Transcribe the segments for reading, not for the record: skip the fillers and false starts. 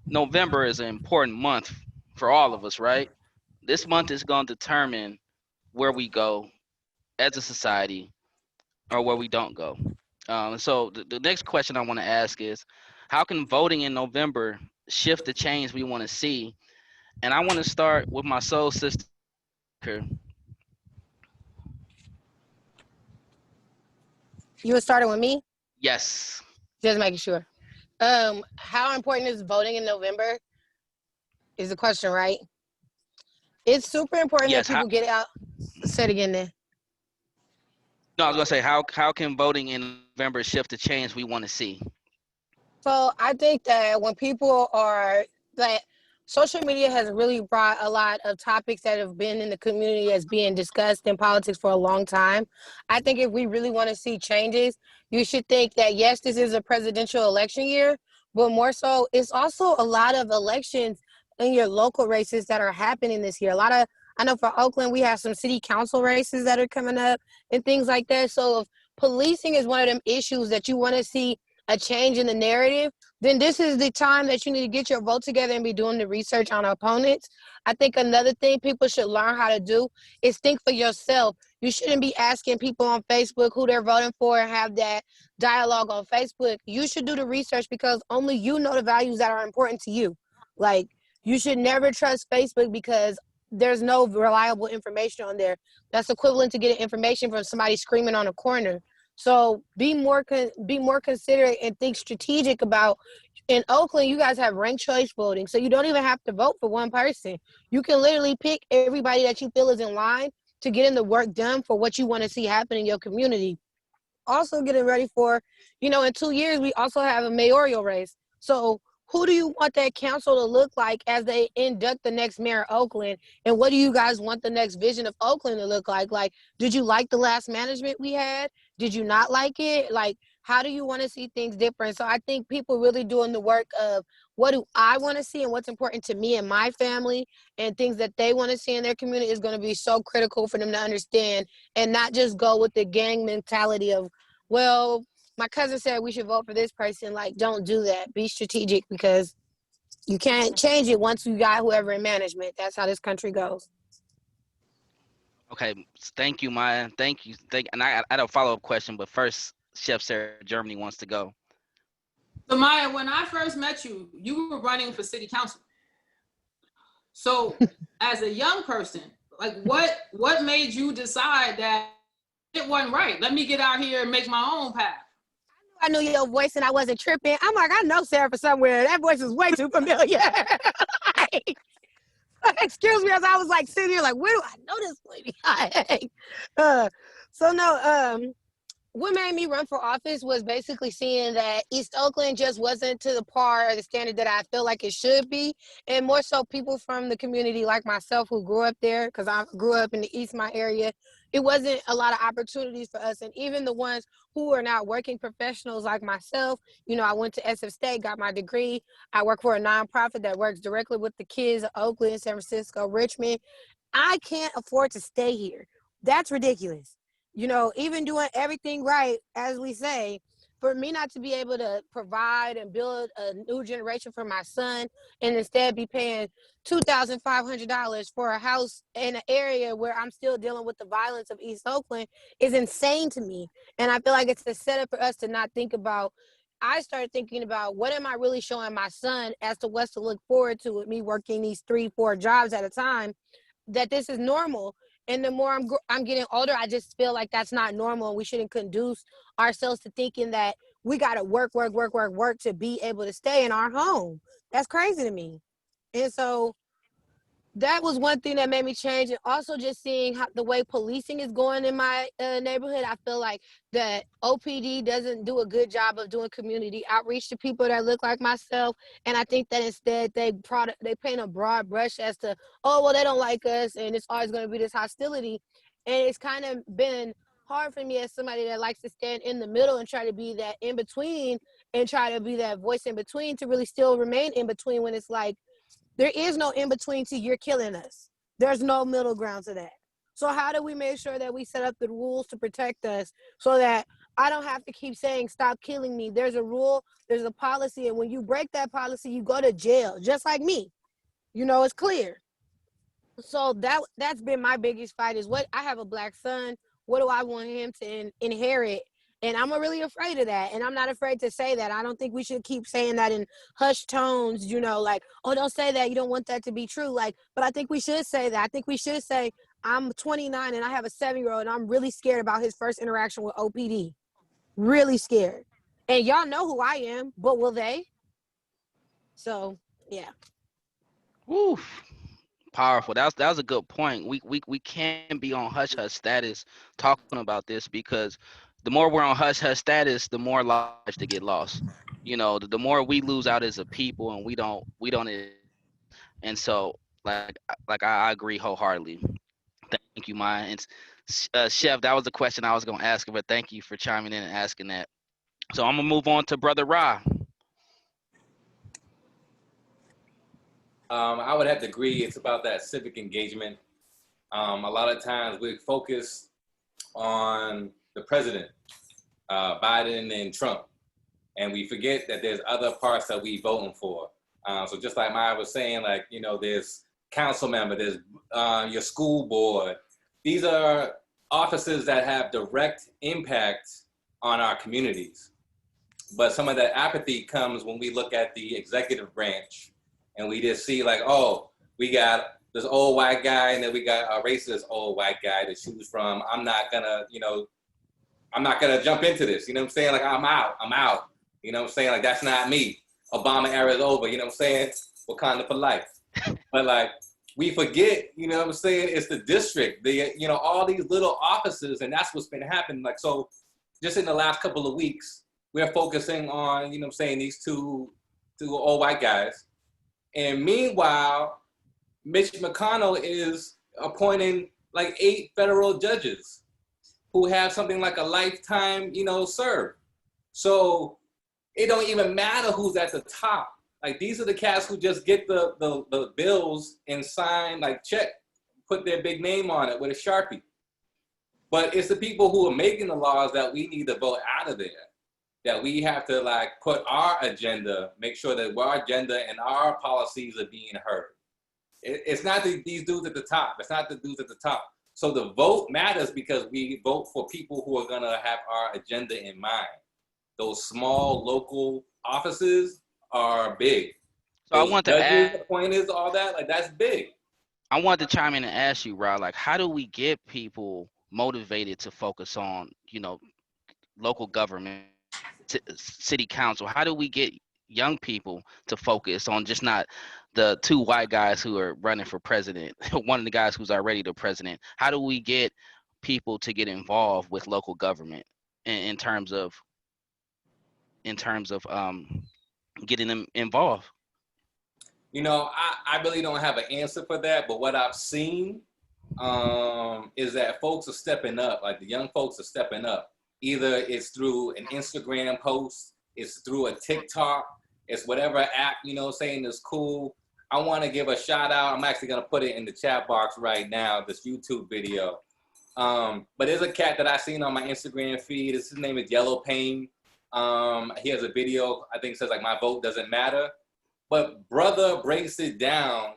November is an important month for all of us, right? This month is going to determine where we go as a society or where we don't go. So the next question I want to ask is, how can voting in November shift the change we want to see? And I want to start with my soul sister. You were starting with me? Yes. Just making sure. How important is voting in November is the question, right? It's super important that Yes. people get out. Say it again then. No, I was gonna say how can voting in November shift the change we want to see? So I think that when people are like, social media has really brought a lot of topics that have been in the community as being discussed in politics for a long time. I think if we really want to see changes, you should think that yes, this is a presidential election year, but more so, it's also a lot of elections in your local races that are happening this year. A lot of, I know for Oakland, we have some city council races that are coming up and things like that. So if policing is one of them issues that you want to see a change in the narrative, then this is the time that you need to get your vote together and be doing the research on opponents. I think another thing people should learn how to do is think for yourself. You shouldn't be asking people on Facebook who they're voting for and have that dialogue on Facebook. You should do the research because only you know the values that are important to you. Like, you should never trust Facebook because there's no reliable information on there. That's equivalent to getting information from somebody screaming on a corner. So be more considerate and think strategic about. In Oakland, you guys have ranked choice voting, so you don't even have to vote for one person. You can literally pick everybody that you feel is in line to get in the work done for what you want to see happen in your community. Also getting ready for, in 2 years, we also have a mayoral race. So who do you want that council to look like as they induct the next mayor of Oakland? And what do you guys want the next vision of Oakland to look like? Like, did you like the last management we had? Did you not like it? Like, how do you want to see things different? So I think people really doing the work of what do I want to see and what's important to me and my family and things that they want to see in their community is going to be so critical for them to understand and not just go with the gang mentality of, well, my cousin said we should vote for this person. Like, don't do that. Be strategic because you can't change it once you got whoever in management. That's how this country goes. Okay. Thank you, Maya. Thank you. And I had a follow up question, but first, Chef Sarah Germany wants to go. So Maya, when I first met you, you were running for city council. So as a young person, like what made you decide that it wasn't right? Let me get out here and make my own path. I knew your voice and I wasn't tripping. I'm like, I know Sarah from somewhere. That voice is way too familiar. Excuse me, as I was like sitting here, like, where do I know this lady? uh, so no, what made me run for office was basically seeing that East Oakland just wasn't to the par or the standard that I feel like it should be. And more so people from the community like myself who grew up there, because I grew up in the East my area, it wasn't a lot of opportunities for us. And even the ones who are now working professionals like myself, I went to SF State, got my degree. I work for a nonprofit that works directly with the kids of Oakland, San Francisco, Richmond. I can't afford to stay here. That's ridiculous. Even doing everything right, as we say, for me not to be able to provide and build a new generation for my son and instead be paying $2,500 for a house in an area where I'm still dealing with the violence of East Oakland is insane to me. And I feel like it's a setup for us to not think about. I started thinking about what am I really showing my son as to what's to look forward to with me working these 3-4 jobs at a time, that this is normal. And the more I'm getting older, I just feel like that's not normal. And we shouldn't conduce ourselves to thinking that we got to work to be able to stay in our home. That's crazy to me. And so that was one thing that made me change. And also just seeing how the way policing is going in my neighborhood, I feel like that OPD doesn't do a good job of doing community outreach to people that look like myself. And I think that instead they paint a broad brush as to, oh, well, they don't like us and it's always going to be this hostility. And it's kind of been hard for me as somebody that likes to stand in the middle and try to be that in between and try to be that voice in between to really still remain in between when it's like, there is no in between to you're killing us. There's no middle ground to that. So how do we make sure that we set up the rules to protect us so that I don't have to keep saying, stop killing me. There's a rule, there's a policy, and when you break that policy, you go to jail, just like me. It's clear. So that's been my biggest fight is what I have a black son. What do I want him to inherit? And I'm really afraid of that. And I'm not afraid to say that. I don't think we should keep saying that in hushed tones, like, oh, don't say that. You don't want that to be true. But I think we should say that. I think we should say, I'm 29 and I have a 7-year-old and I'm really scared about his first interaction with OPD. Really scared. And y'all know who I am, but will they? So, yeah. Woo. Powerful. That was a good point. We can be on hush hush status talking about this because the more we're on hush hush status, the more lives that get lost. The more we lose out as a people, and we don't and so I agree wholeheartedly. Thank you, Maya. And Chef, that was the question I was gonna ask, but thank you for chiming in and asking that. So I'm gonna move on to Brother Ra. I would have to agree. It's about that civic engagement. A lot of times we focus on the president, Biden and Trump, and we forget that there's other parts that we voting for. So just like Maya was saying, there's council member, there's your school board. These are offices that have direct impact on our communities. But some of that apathy comes when we look at the executive branch and we just see we got this old white guy and then we got a racist old white guy to choose from. I'm not gonna jump into this. You know what I'm saying? I'm out. You know what I'm saying? That's not me. Obama era is over. You know what I'm saying? Wakanda for life. But we forget, you know what I'm saying? It's the district, all these little offices, and that's what's been happening. So just in the last couple of weeks, we're focusing on, these two old white guys. And meanwhile, Mitch McConnell is appointing 8 federal judges who have something like a lifetime, serve. So it don't even matter who's at the top. These are the cats who just get the bills and sign, check, put their big name on it with a Sharpie. But it's the people who are making the laws that we need to vote out of there, that we have to put our agenda, make sure that our agenda and our policies are being heard. It's not these dudes at the top. It's not the dudes at the top. So the vote matters because we vote for people who are gonna have our agenda in mind. Those small local offices are big. So I want to add, appointments, all that, that's big. I wanted to chime in and ask you, Rob, how do we get people motivated to focus on, local government, city council? How do we get young people to focus on just not the 2 white guys who are running for president, one of the guys who's already the president? How do we get people to get involved with local government in terms of getting them involved? I really don't have an answer for that, but what I've seen is that folks are stepping up, the young folks are stepping up. Either it's through an Instagram post, it's through a TikTok, it's whatever app, saying is cool. I want to give a shout out. I'm actually going to put it in the chat box right now, this YouTube video. But there's a cat that I seen on my Instagram feed. His name is Yellow Pain. He has a video, I think says my vote doesn't matter. But brother breaks it down,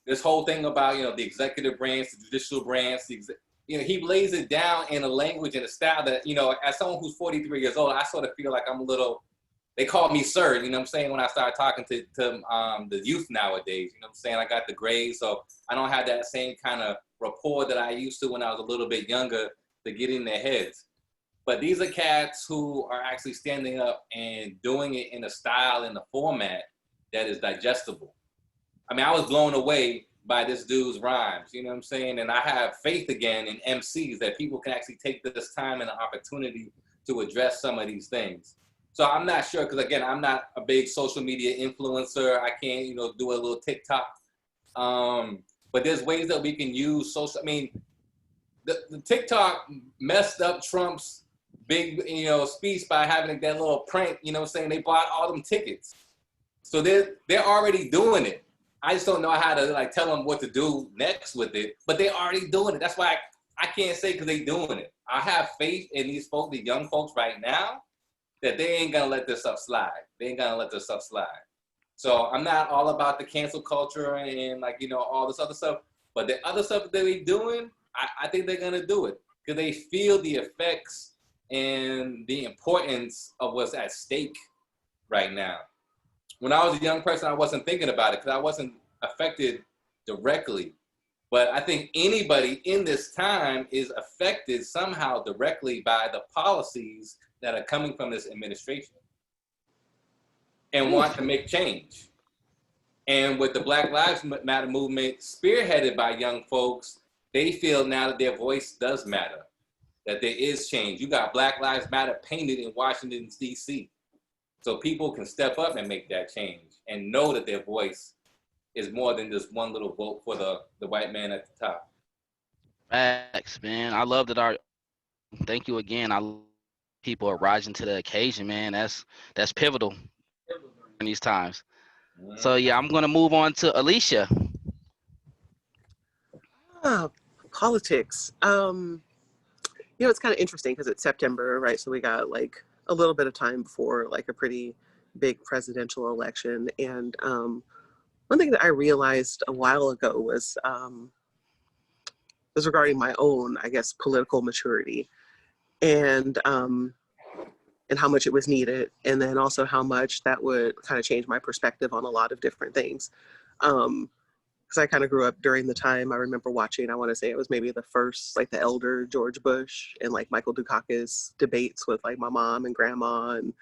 this whole thing about, the executive branch, the judicial branch, he lays it down in a language and a style that, as someone who's 43 years old, I sort of feel like I'm a little, they call me sir, you know what I'm saying, when I start talking to the youth nowadays, you know what I'm saying? I got the grades, so I don't have that same kind of rapport that I used to when I was a little bit younger to get in their heads. But these are cats who are actually standing up and doing it in a style, in a format that is digestible. I mean, I was blown away by this dude's rhymes, you know what I'm saying? And I have faith again in MCs that people can actually take this time and the opportunity to address some of these things. So I'm not sure, because again, I'm not a big social media influencer. I can't, do a little TikTok. But there's ways that we can use social. I mean, the TikTok messed up Trump's big, speech by having that little prank, you know what I'm saying? They bought all them tickets. So they're already doing it. I just don't know how to tell them what to do next with it, but they're already doing it. That's why I can't say because they're doing it. I have faith in these folks, the young folks right now, that they ain't gonna let this stuff slide. They ain't gonna let this stuff slide. So I'm not all about the cancel culture and like, you know, all this other stuff, but the other stuff that they're doing, I think they're gonna do it because they feel the effects and the importance of what's at stake right now. When I was a young person, I wasn't thinking about it because I wasn't affected directly. But I think anybody in this time is affected somehow directly by the policies that are coming from this administration and want to make change. And with the Black Lives Matter movement spearheaded by young folks, they feel now that their voice does matter, that there is change. You got Black Lives Matter painted in Washington, D.C. So people can step up and make that change and know that their voice is more than just one little vote for the white man at the top. Facts, man. I love that thank you again. People are rising to the occasion, man. That's pivotal in these times. So yeah, I'm gonna move on to Alicia. Politics. You know, it's kind of interesting because it's September, right? So we got like a little bit of time before like a pretty big presidential election. And one thing that I realized a while ago was regarding my own, I guess, political maturity and how much it was needed. And then also how much that would kind of change my perspective on a lot of different things. Because I kind of grew up during the time I remember watching, I want to say it was maybe the first, like the elder George Bush and like Michael Dukakis debates with like my mom and grandma. And,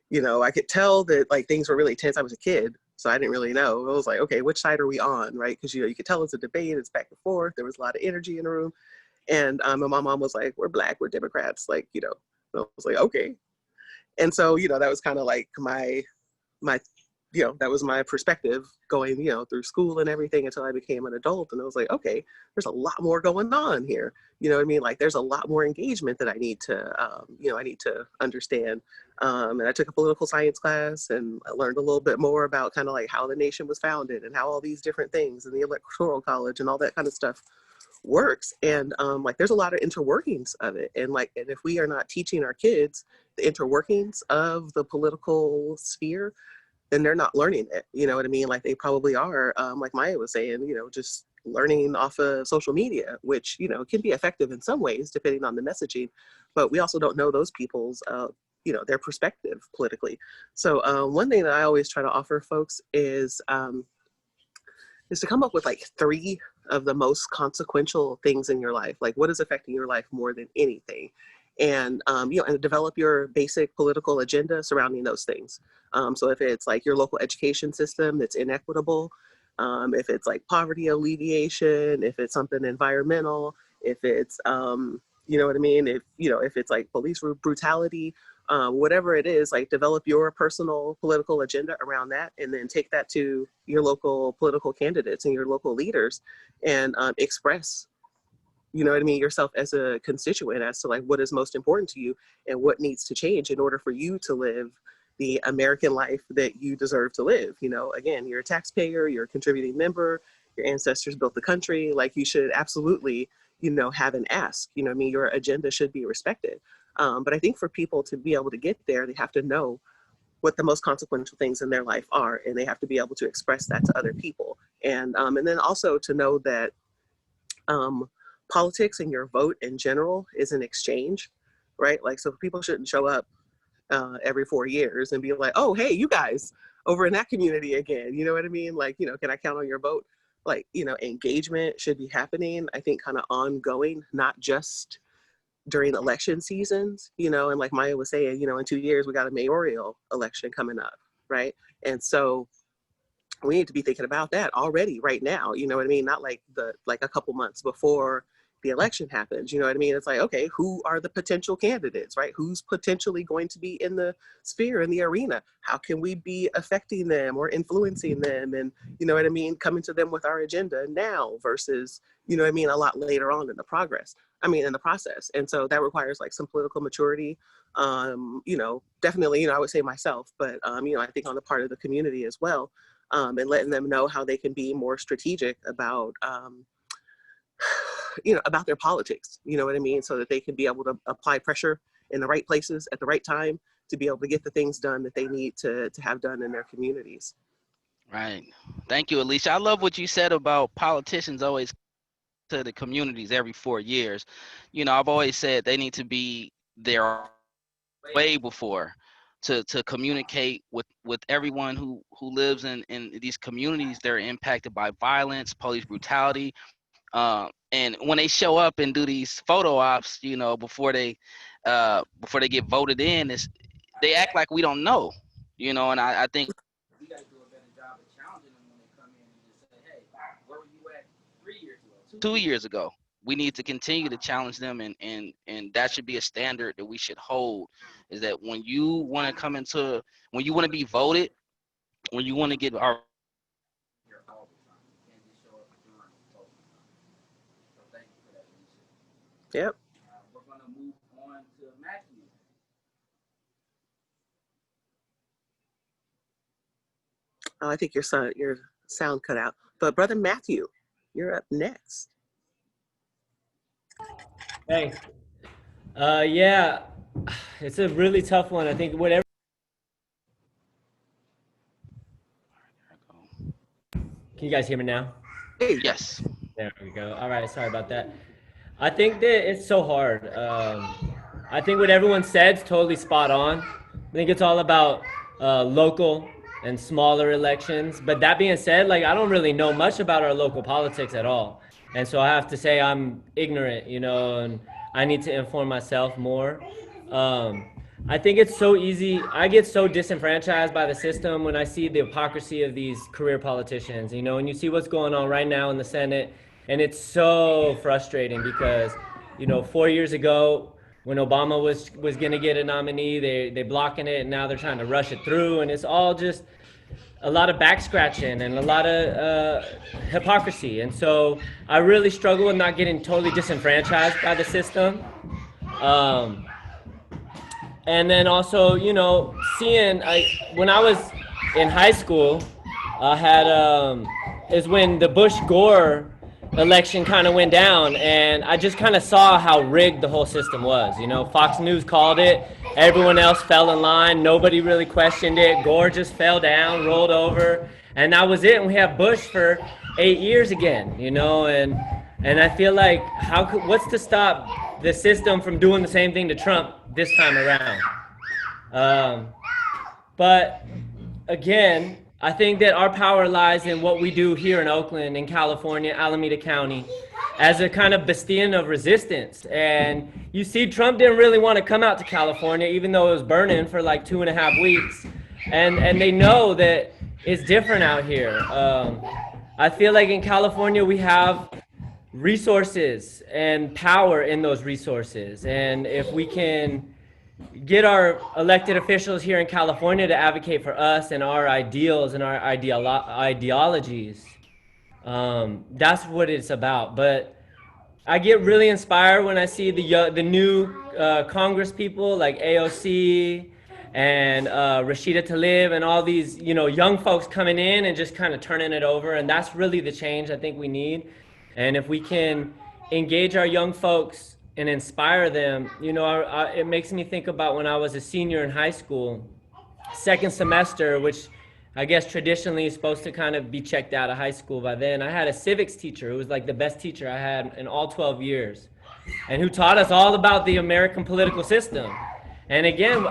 you know, I could tell that like things were really tense. I was a kid, so I didn't really know. It was like, okay, which side are we on, right? Because, you know, you could tell it's a debate, it's back and forth. There was a lot of energy in the room. And my mom was like, we're Black, we're Democrats, like, you know. I was like, okay. And so, you know, that was kind of like my, you know, that was my perspective going, you know, through school and everything until I became an adult. And I was like, okay, there's a lot more going on here. You know what I mean? Like there's a lot more engagement that I need to, you know, I need to understand. And I took a political science class and I learned a little bit more about kind of like how the nation was founded and how all these different things and the electoral college and all that kind of stuff works. And like there's a lot of interworkings of it. And like, and if we are not teaching our kids the interworkings of the political sphere, then they're not learning it. You know what I mean? Like they probably are, like Maya was saying, you know, just learning off of social media, which, you know, can be effective in some ways, depending on the messaging, but we also don't know those people's, you know, their perspective politically. So one thing that I always try to offer folks is to come up with like 3 of the most consequential things in your life. Like what is affecting your life more than anything? And, you know, and develop your basic political agenda surrounding those things. So if it's like your local education system that's inequitable, if it's like poverty alleviation, if it's something environmental, if it's, you know what I mean? If, you know, if it's like police brutality, whatever it is, like develop your personal political agenda around that and then take that to your local political candidates and your local leaders and express, you know what I mean, yourself as a constituent as to like what is most important to you and what needs to change in order for you to live the American life that you deserve to live. You know, again, you're a taxpayer, you're a contributing member, your ancestors built the country, like you should absolutely, you know, have an ask, you know what I mean, your agenda should be respected. But I think for people to be able to get there, they have to know what the most consequential things in their life are, and they have to be able to express that to other people. And then also to know that politics and your vote in general is an exchange, right? Like, so people shouldn't show up every 4 years and be like, oh, hey, you guys over in that community again, you know what I mean? Like, you know, can I count on your vote? Like, you know, engagement should be happening, I think, kind of ongoing, not just during election seasons, you know, and like Maya was saying, you know, in 2 years, we got a mayoral election coming up, right? And so we need to be thinking about that already right now, you know what I mean? Not like a couple months before the election happens, you know what I mean? It's like, okay, who are the potential candidates, right? Who's potentially going to be in the sphere, in the arena? How can we be affecting them or influencing them? And, you know what I mean? Coming to them with our agenda now versus, you know what I mean, a lot later on in the in the process. And so that requires like some political maturity, you know, definitely, you know, I would say myself, but, you know, I think on the part of the community as well, and letting them know how they can be more strategic about about their politics, you know what I mean? So that they can be able to apply pressure in the right places at the right time to be able to get the things done that they need to have done in their communities. Right. Thank you, Alicia. I love what you said about politicians always to the communities every 4 years. I've always said they need to be there way before to communicate with everyone who lives in these communities that are impacted by violence, police brutality. And when they show up and do these photo ops, before they get voted in, they act like we don't know. And I think we got to do a better job of challenging them when they come in and just say, hey, where were you at 3 years ago, 2 years ago? We need to continue to challenge them, and that should be a standard that we should hold, is that when you want to when you want to be voted, when you want to get our here all the time, you can't just show up during voting time. So thank you for that, Alicia. Yep. We're going to move on to Matthew. Oh, I think your sound cut out. But Brother Matthew, you're up next. Thanks. Yeah, it's a really tough one. I think whatever. Can you guys hear me now? Yes. There we go. All right, sorry about that. I think that it's so hard. I think what everyone said is totally spot on. I think it's all about local and smaller elections. But that being said, I don't really know much about our local politics at all. And so I have to say I'm ignorant, and I need to inform myself more. I think it's so easy. I get so disenfranchised by the system when I see the hypocrisy of these career politicians, and you see what's going on right now in the Senate. And it's so frustrating because, 4 years ago, when Obama was going to get a nominee, they blocking it, and now they're trying to rush it through. And it's all just a lot of back scratching and a lot of hypocrisy. And so I really struggle with not getting totally disenfranchised by the system. And then also, seeing, when I was in high school, I had, is when the Bush-Gore election kind of went down, and I just kind of saw how rigged the whole system was. Fox News called it, everyone else fell in line, nobody really questioned it, Gore just fell down, rolled over, and that was it, and we have Bush for 8 years again, and I feel like, what's to stop the system from doing the same thing to Trump this time around? But again, I think that our power lies in what we do here in Oakland, in California, Alameda County, as a kind of bastion of resistance. And you see, Trump didn't really want to come out to California, even though it was burning for 2.5 weeks. And they know that it's different out here. I feel like in California, we have resources and power in those resources. And if we can get our elected officials here in California to advocate for us and our ideals and our ideologies, that's what it's about. But I get really inspired when I see the new Congress people like AOC and Rashida Tlaib and all these young folks coming in and just kind of turning it over. And that's really the change I think we need. And if we can engage our young folks and inspire them, it makes me think about when I was a senior in high school, second semester, which I guess traditionally is supposed to kind of be checked out of high school by then. I had a civics teacher who was the best teacher I had in all 12 years, and who taught us all about the American political system. And again,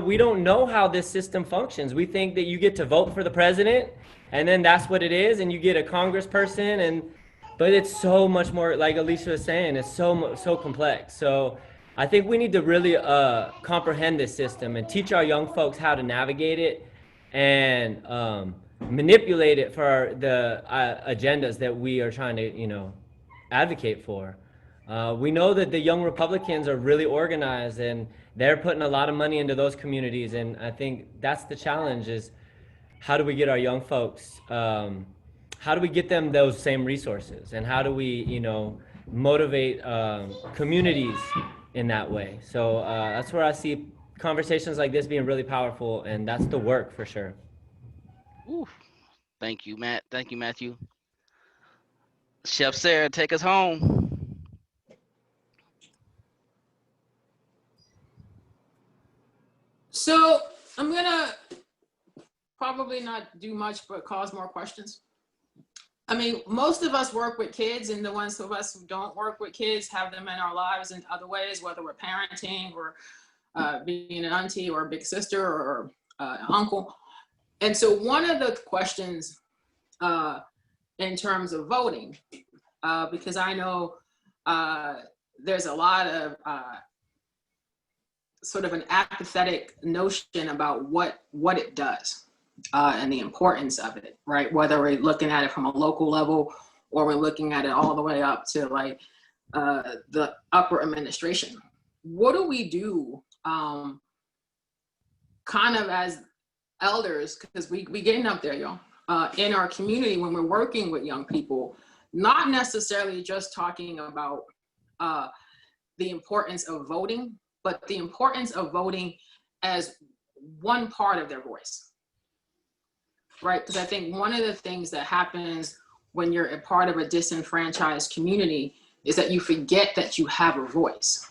we don't know how this system functions. We think that you get to vote for the president, and then that's what it is, and you get a congressperson, but it's so much more, like Alicia was saying, it's so complex. So I think we need to really comprehend this system and teach our young folks how to navigate it and manipulate it for the agendas that we are trying to, advocate for. We know that the young Republicans are really organized, and they're putting a lot of money into those communities. And I think that's the challenge, is how do we get our young folks, how do we get them those same resources, and how do we, motivate communities in that way? So that's where I see conversations like this being really powerful, and that's the work for sure. Ooh, thank you, Matt. Thank you, Matthew. Chef Sarah, take us home. So I'm gonna probably not do much but cause more questions. I mean, most of us work with kids, and the ones of us who don't work with kids have them in our lives in other ways, whether we're parenting or being an auntie or a big sister or uncle. And so one of the questions in terms of voting, because I know there's a lot of sort of an apathetic notion about what it does and the importance of it, right? Whether we're looking at it from a local level or we're looking at it all the way up to like the upper administration. What do we do kind of as elders, because we getting up there, y'all, in our community when we're working with young people, not necessarily just talking about the importance of voting, but the importance of voting as one part of their voice, right? Because I think one of the things that happens when you're a part of a disenfranchised community is that you forget that you have a voice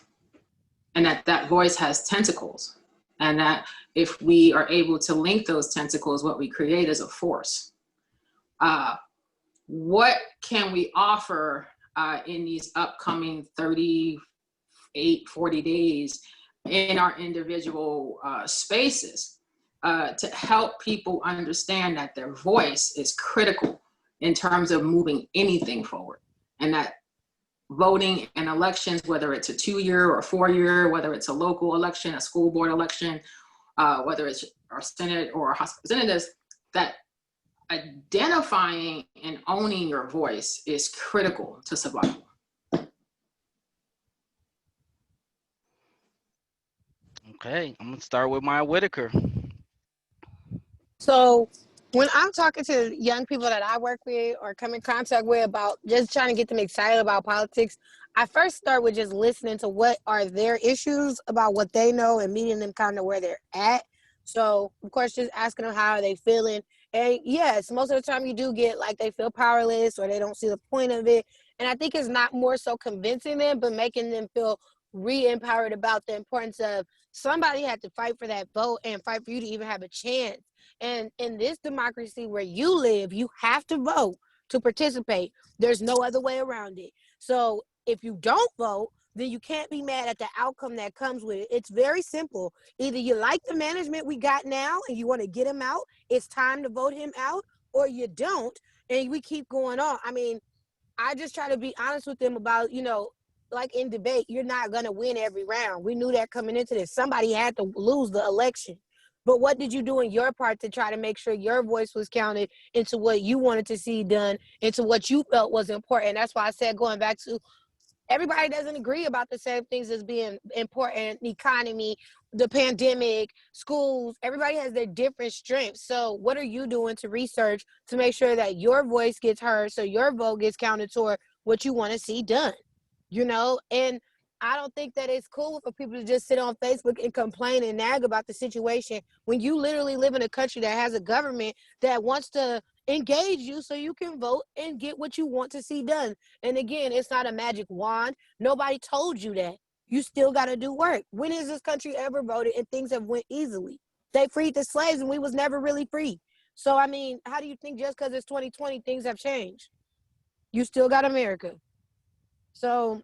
and that that voice has tentacles. And that if we are able to link those tentacles, what we create is a force. What can we offer in these upcoming 38, 40 days in our individual spaces to help people understand that their voice is critical in terms of moving anything forward, and that voting and elections, whether it's a 2-year or 4-year, whether it's a local election, a school board election, whether it's our Senate or our House of Representatives, that identifying and owning your voice is critical to survival. Okay, I'm gonna start with Maya Whitaker. So when I'm talking to young people that I work with or come in contact with about just trying to get them excited about politics, I first start with just listening to what are their issues about what they know and meeting them kind of where they're at. So of course, just asking them how are they feeling. And yes, most of the time you do get like they feel powerless or they don't see the point of it. And I think it's not more so convincing them, but making them feel re-empowered about the importance of somebody had to fight for that vote and fight for you to even have a chance. And in this democracy where you live, you have to vote to participate. There's no other way around it. So if you don't vote, then you can't be mad at the outcome that comes with it. It's very simple. Either you like the management we got now and you want to get him out, it's time to vote him out, or you don't, and we keep going on. I mean, I just try to be honest with them about, like in debate, you're not going to win every round. We knew that coming into this. Somebody had to lose the election. But what did you do in your part to try to make sure your voice was counted into what you wanted to see done, into what you felt was important? That's why I said, going back to, everybody doesn't agree about the same things as being important: the economy, the pandemic, schools. Everybody has their different strengths. So what are you doing to research to make sure that your voice gets heard, so your vote gets counted toward what you want to see done? And I don't think that it's cool for people to just sit on Facebook and complain and nag about the situation when you literally live in a country that has a government that wants to engage you so you can vote and get what you want to see done. And again, it's not a magic wand. Nobody told you that. You still got to do work. When has this country ever voted and things have went easily? They freed the slaves and we was never really free. So, I mean, how do you think just because it's 2020 things have changed? You still got America. So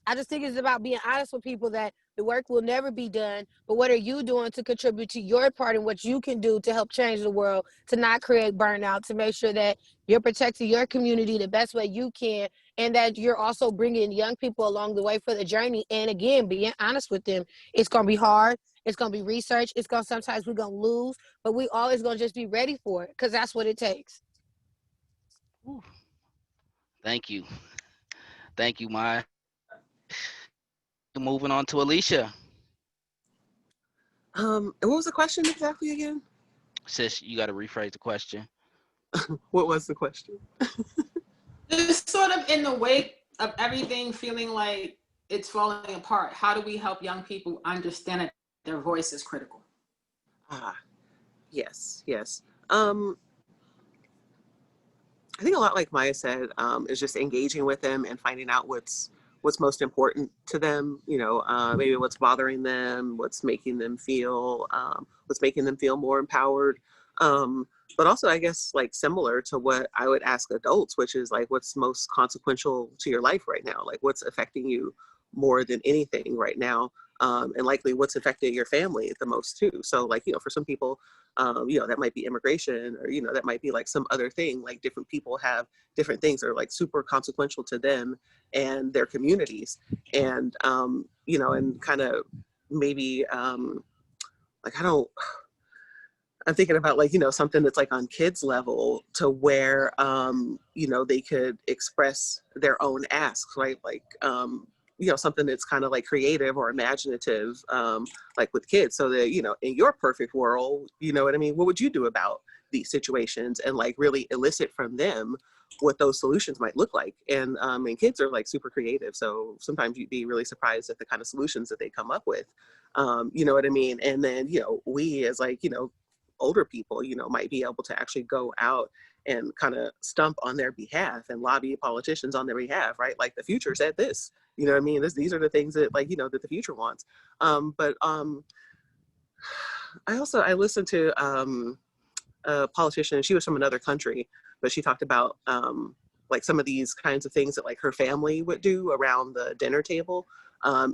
I just think it's about being honest with people that the work will never be done, but what are you doing to contribute to your part and what you can do to help change the world, to not create burnout, to make sure that you're protecting your community the best way you can, and that you're also bringing young people along the way for the journey. And again, being honest with them. It's going to be hard. It's going to be research. Sometimes we're going to lose, but we always going to just be ready for it because that's what it takes. Ooh, thank you. Thank you, Maya. Moving on to Alicia. And what was the question exactly again? Sis, you got to rephrase the question. What was the question? Just sort of in the wake of everything feeling like it's falling apart, how do we help young people understand that their voice is critical? Yes. I think a lot like Maya said, is just engaging with them and finding out what's what's most important to them, maybe what's bothering them, what's making them feel more empowered. But also, I guess, like, similar to what I would ask adults, which is like, what's most consequential to your life right now? Like, what's affecting you more than anything right now? And likely what's affecting your family the most too. So, like, for some people, that might be immigration, or, that might be like some other thing. Like, different people have different things that are like super consequential to them and their communities. And, and kind of maybe, like, I'm thinking about, like, something that's like on kids level, to where, they could express their own asks, right? Like, something that's kind of like creative or imaginative, like with kids, so that, in your perfect world, you know what I mean? What would you do about these situations? And like really elicit from them what those solutions might look like. And kids are like super creative. So sometimes you'd be really surprised at the kind of solutions that they come up with. You know what I mean? And then, we as like, older people, might be able to actually go out and kind of stump on their behalf and lobby politicians on their behalf, right? Like, the future said this, you know what I mean? These are the things that, like, that the future wants. But I listened to a politician. She was from another country, but she talked about like some of these kinds of things that like her family would do around the dinner table,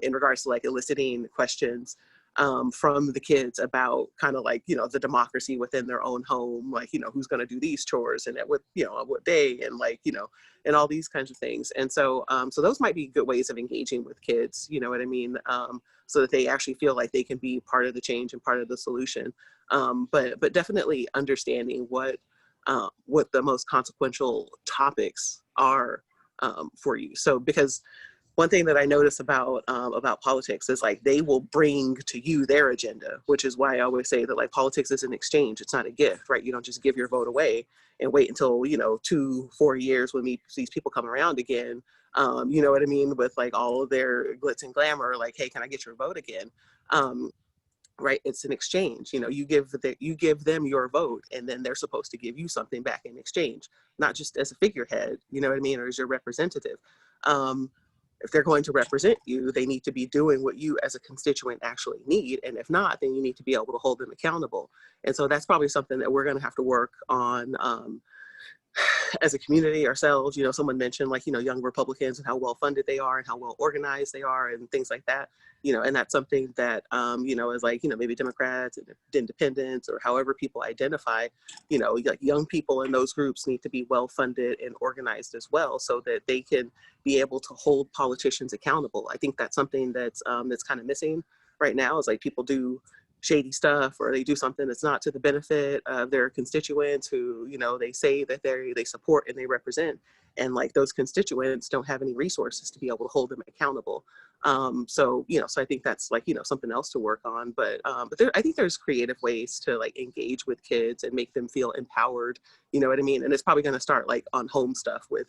in regards to like eliciting questions from the kids about kind of like, the democracy within their own home, like, who's going to do these chores and at what, on what day, and like, and all these kinds of things. And so, so those might be good ways of engaging with kids, you know what I mean? So that they actually feel like they can be part of the change and part of the solution. But definitely understanding what the most consequential topics are for you. So, because one thing that I notice about politics is like they will bring to you their agenda, which is why I always say that like politics is an exchange. It's not a gift, right? You don't just give your vote away and wait until 2-4 years when these people come around again. You know what I mean? With like all of their glitz and glamour, like, hey, can I get your vote again? Right? It's an exchange. You give them your vote, and then they're supposed to give you something back in exchange, not just as a figurehead, you know what I mean, or as your representative. If they're going to represent you, they need to be doing what you as a constituent actually need. And if not, then you need to be able to hold them accountable. And so that's probably something that we're going to have to work on as a community ourselves. Someone mentioned like, young Republicans and how well funded they are and how well organized they are and things like that. And that's something that, is like, maybe Democrats and independents or however people identify, like young people in those groups need to be well funded and organized as well, so that they can be able to hold politicians accountable. I think that's something that's kind of missing right now, is like people do shady stuff, or they do something that's not to the benefit of their constituents who, they say that they support and they represent. And like those constituents don't have any resources to be able to hold them accountable. So I think that's like, something else to work on. But I think there's creative ways to like engage with kids and make them feel empowered. You know what I mean? And it's probably going to start like on home stuff with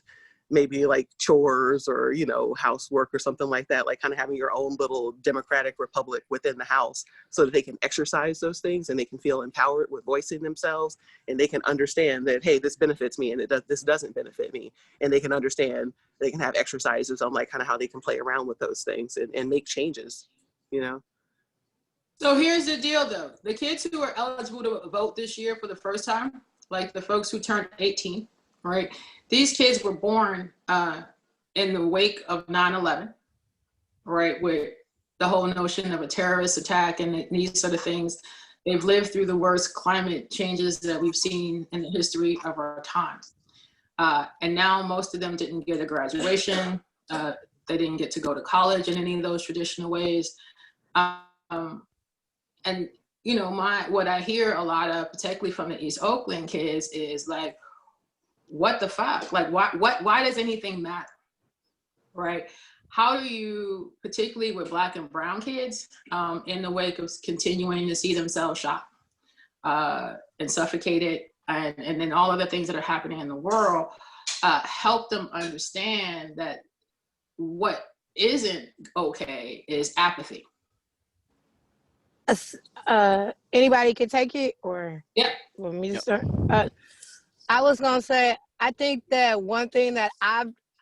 maybe like chores or, housework or something like that, like kind of having your own little democratic republic within the house, so that they can exercise those things and they can feel empowered with voicing themselves, and they can understand that, hey, this benefits me and this doesn't benefit me. And they can understand, they can have exercises on like kind of how they can play around with those things and make changes, So here's the deal though. The kids who are eligible to vote this year for the first time, like the folks who turned 18, right? These kids were born in the wake of 9/11, right? With the whole notion of a terrorist attack and these sort of things. They've lived through the worst climate changes that we've seen in the history of our times. And now most of them didn't get a graduation. They didn't get to go to college in any of those traditional ways. And what I hear a lot of, particularly from the East Oakland kids, is like, what the fuck? Like, why does anything matter, right? How do you, particularly with Black and brown kids, in the wake of continuing to see themselves shot and suffocated, and then all of the things that are happening in the world, help them understand that what isn't okay is apathy. Anybody can take it, or Yeah. want me to start? I was gonna say, I think that one thing that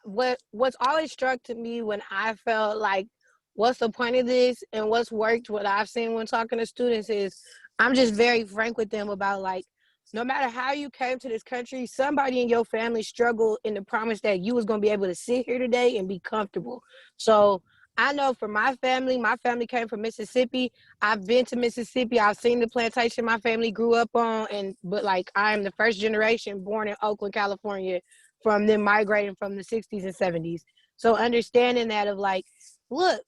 what's always struck to me when I felt like what's the point of this and what's worked, what I've seen when talking to students is I'm just very frank with them about like no matter how you came to this country, somebody in your family struggled in the promise that you was gonna be able to sit here today and be comfortable. So I know for my family came from Mississippi. I've been to Mississippi. I've seen the plantation my family grew up on, and but like I am the first generation born in Oakland, California, from them migrating from the 60s and 70s. So understanding that of like, look,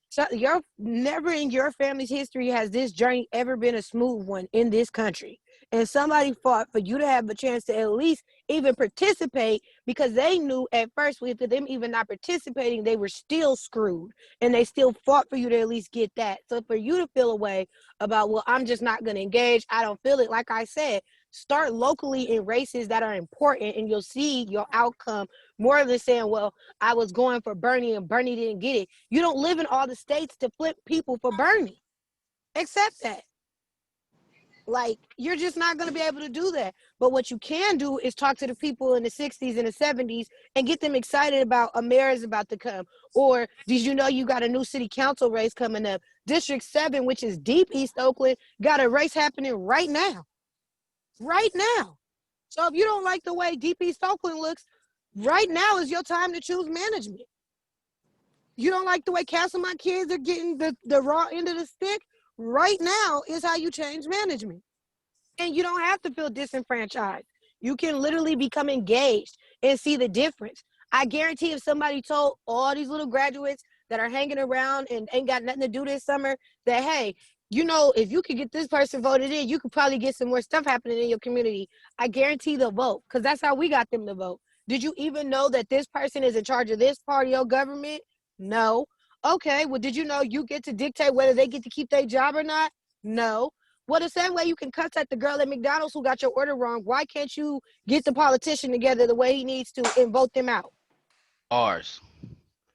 so your never in your family's history has this journey ever been a smooth one in this country. And somebody fought for you to have a chance to at least even participate because they knew at first with them even not participating, they were still screwed. And they still fought for you to at least get that. So for you to feel a way about, well, I'm just not going to engage, I don't feel it. Like I said, start locally in races that are important and you'll see your outcome more than saying, well, I was going for Bernie and Bernie didn't get it. You don't live in all the states to flip people for Bernie. Accept that. Like, you're just not going to be able to do that. But what you can do is talk to the people in the 60s and the 70s and get them excited about a mayor is about to come. Or did you know you got a new city council race coming up? District 7, which is deep East Oakland, got a race happening right now. Right now. So if you don't like the way deep East Oakland looks, right now is your time to choose management. You don't like the way Castlemont kids are getting the raw end of the stick? Right now is how you change management. And you don't have to feel disenfranchised. You can literally become engaged and see the difference. I guarantee if somebody told all these little graduates that are hanging around and ain't got nothing to do this summer that, hey, you know, if you could get this person voted in, you could probably get some more stuff happening in your community. I guarantee they'll vote because that's how we got them to vote. Did you even know that this person is in charge of this part of your government? No. Okay, well, did you know you get to dictate whether they get to keep their job or not? No. Well, the same way you can cuss at the girl at McDonald's who got your order wrong, why can't you get the politician together the way he needs to and vote them out? Ours.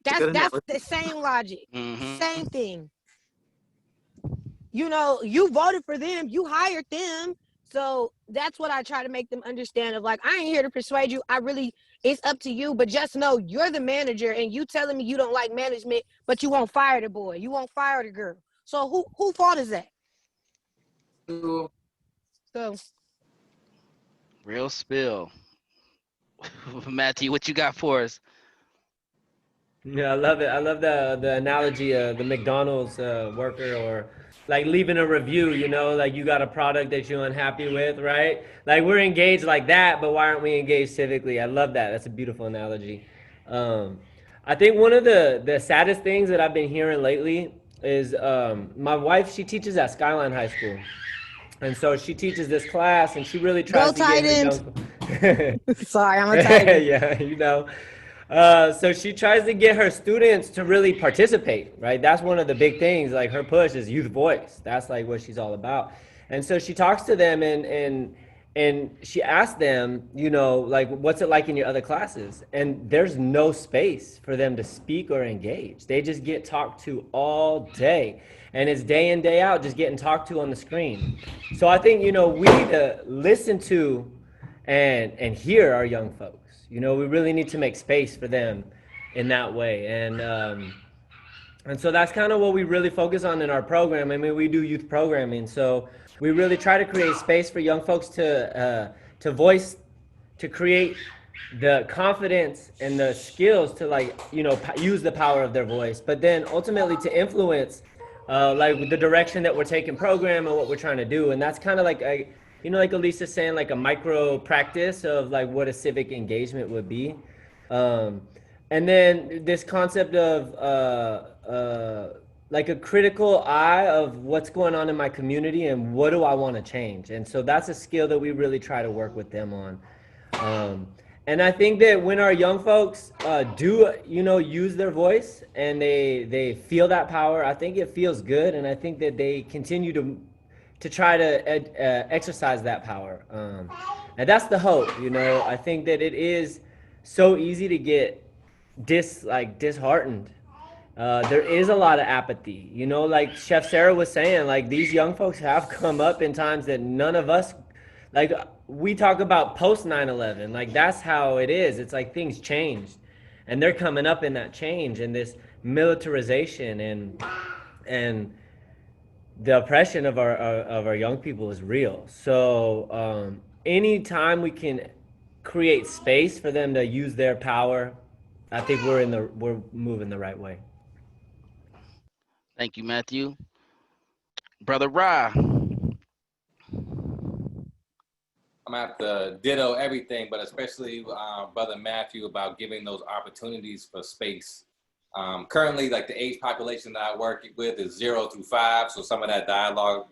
That's the same logic. Mm-hmm. Same thing. You know, you voted for them, you hired them. So that's what I try to make them understand of like, I ain't here to persuade you. It's up to you, but just know you're the manager and you telling me you don't like management, but you won't fire the boy. You won't fire the girl. So who fault is that? So Real spill. Matthew, what you got for us? Yeah, I love it. I love the analogy of the McDonald's worker or like leaving a review, you know, like you got a product that you're unhappy with, right? Like we're engaged like that, but why aren't we engaged civically? I love that. That's a beautiful analogy. I think one of the saddest things that I've been hearing lately is my wife, she teaches at Skyline High School. And so she teaches this class and she really tries go to get her Titans. Sorry, I'm a Titan. Yeah, you know. So she tries to get her students to really participate, right? That's one of the big things. Like her push is youth voice. That's like what she's all about. And so she talks to them and she asks them, you know, like, what's it like in your other classes? And there's no space for them to speak or engage. They just get talked to all day. And it's day in, day out, just getting talked to on the screen. So I think, you know, we need to listen to and hear our young folks. You know, we really need to make space for them in that way. And so that's kind of what we really focus on in our program. I mean, we do youth programming. So we really try to create space for young folks to voice, to create the confidence and the skills to, like, you know, use the power of their voice, but then ultimately to influence like the direction that we're taking program and what we're trying to do. And that's kind of like you know, like Elisa's saying, like a micro practice of like what a civic engagement would be. And then this concept of like a critical eye of what's going on in my community and what do I want to change. And so that's a skill that we really try to work with them on. And I think that when our young folks do, you know, use their voice and they feel that power, I think it feels good. And I think that they continue to try to exercise that power. And that's the hope, you know. I think that it is so easy to get disheartened. There is a lot of apathy, you know, like Chef Sarah was saying, like these young folks have come up in times that none of us, like we talk about post 9/11, like that's how it is. It's like things changed. and they're coming up in that change and this militarization and the oppression of our young people is real. So anytime we can create space for them to use their power, I think we're moving the right way. Thank you, Matthew. Brother Ra. I'm gonna have to ditto everything, but especially Brother Matthew about giving those opportunities for space. Currently, like the age population that I work with is 0 through 5, so some of that dialogue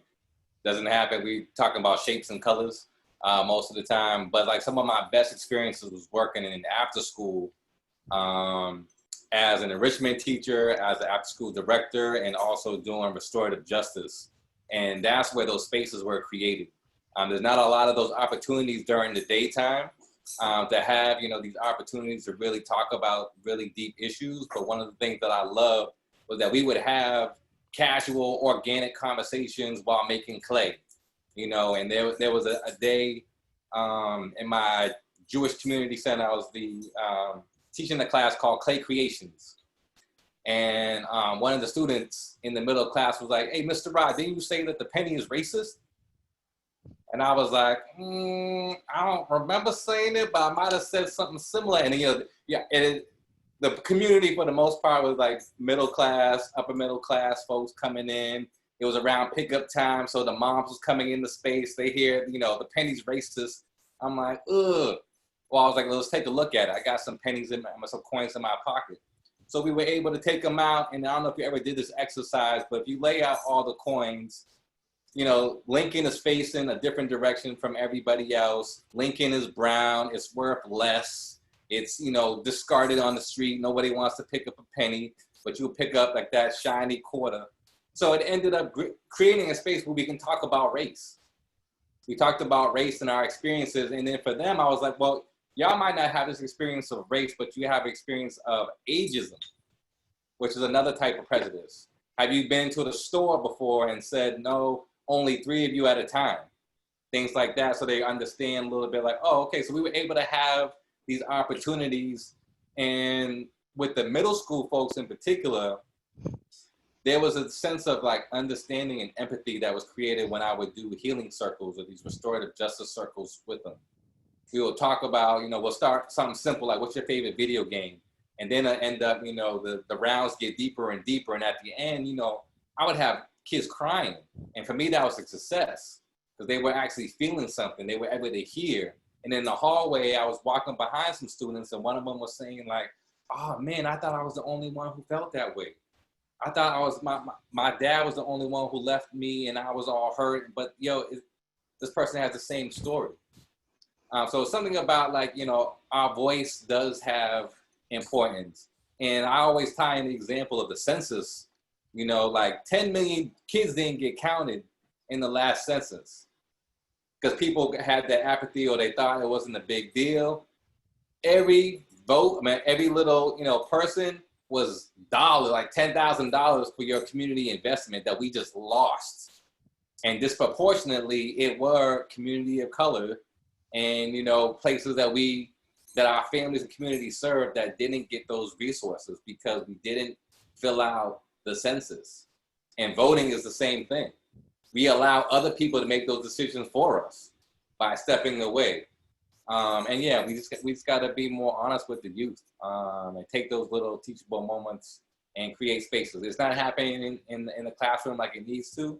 doesn't happen. We talking about shapes and colors most of the time, but like some of my best experiences was working in after school as an enrichment teacher, as an after school director, and also doing restorative justice. And that's where those spaces were created. There's not a lot of those opportunities during the daytime to have, these opportunities to really talk about really deep issues. But one of the things that I loved was that we would have casual, organic conversations while making clay, and there was a day in my Jewish community center. I was teaching a class called Clay Creations. And one of the students in the middle of class was like, "Hey, Mr. Rod, didn't you say that the penny is racist?" And I was like, I don't remember saying it, but I might have said something similar. And the community for the most part was like middle class, upper middle class folks coming in. It was around pickup time, so the moms was coming into space. They hear, the penny's racist. I'm like, ugh. Well, I was like, let's take a look at it. I got some pennies some coins in my pocket. So we were able to take them out, and I don't know if you ever did this exercise, but if you lay out all the coins, Lincoln is facing a different direction from everybody else. Lincoln is brown, it's worth less. It's, discarded on the street. Nobody wants to pick up a penny, but you'll pick up like that shiny quarter. So it ended up creating a space where we can talk about race. We talked about race and our experiences. And then for them, I was like, well, y'all might not have this experience of race, but you have experience of ageism, which is another type of prejudice. Have you been to the store before and said, no, only 3 of you at a time? Things like that, so they understand a little bit like, oh, okay, so we were able to have these opportunities. And with the middle school folks in particular, there was a sense of like understanding and empathy that was created when I would do healing circles or these restorative justice circles with them. We will talk about, we'll start something simple like, what's your favorite video game? And then I end up, the rounds get deeper and deeper. And at the end, I would have kids crying. And for me, that was a success because they were actually feeling something. They were able to hear. And in the hallway, I was walking behind some students, and one of them was saying like, oh man, I thought I was the only one who felt that way. I thought I was, my dad was the only one who left me and I was all hurt. But this person has the same story. So something about like, our voice does have importance. And I always tie in the example of the census, like 10 million kids didn't get counted in the last census because people had that apathy or they thought it wasn't a big deal. Every vote, every little, person was like $10,000 for your community investment that we just lost. And disproportionately, it were community of color and, places that our families and communities served that didn't get those resources because we didn't fill out the census. And voting is the same thing. We allow other people to make those decisions for us by stepping away. And yeah, we just got to be more honest with the youth and take those little teachable moments and create spaces. It's not happening in the classroom like it needs to,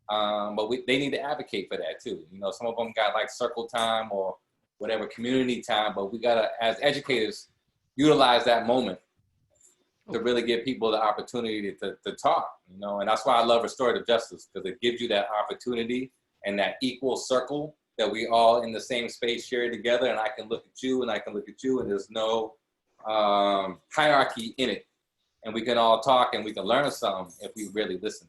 but they need to advocate for that too. Some of them got like circle time or whatever community time, but we gotta, as educators, utilize that moment to really give people the opportunity to talk, and that's why I love restorative justice, because it gives you that opportunity and that equal circle that we all in the same space share together, and I can look at you and I can look at you, and there's no hierarchy in it, and we can all talk and we can learn something if we really listen.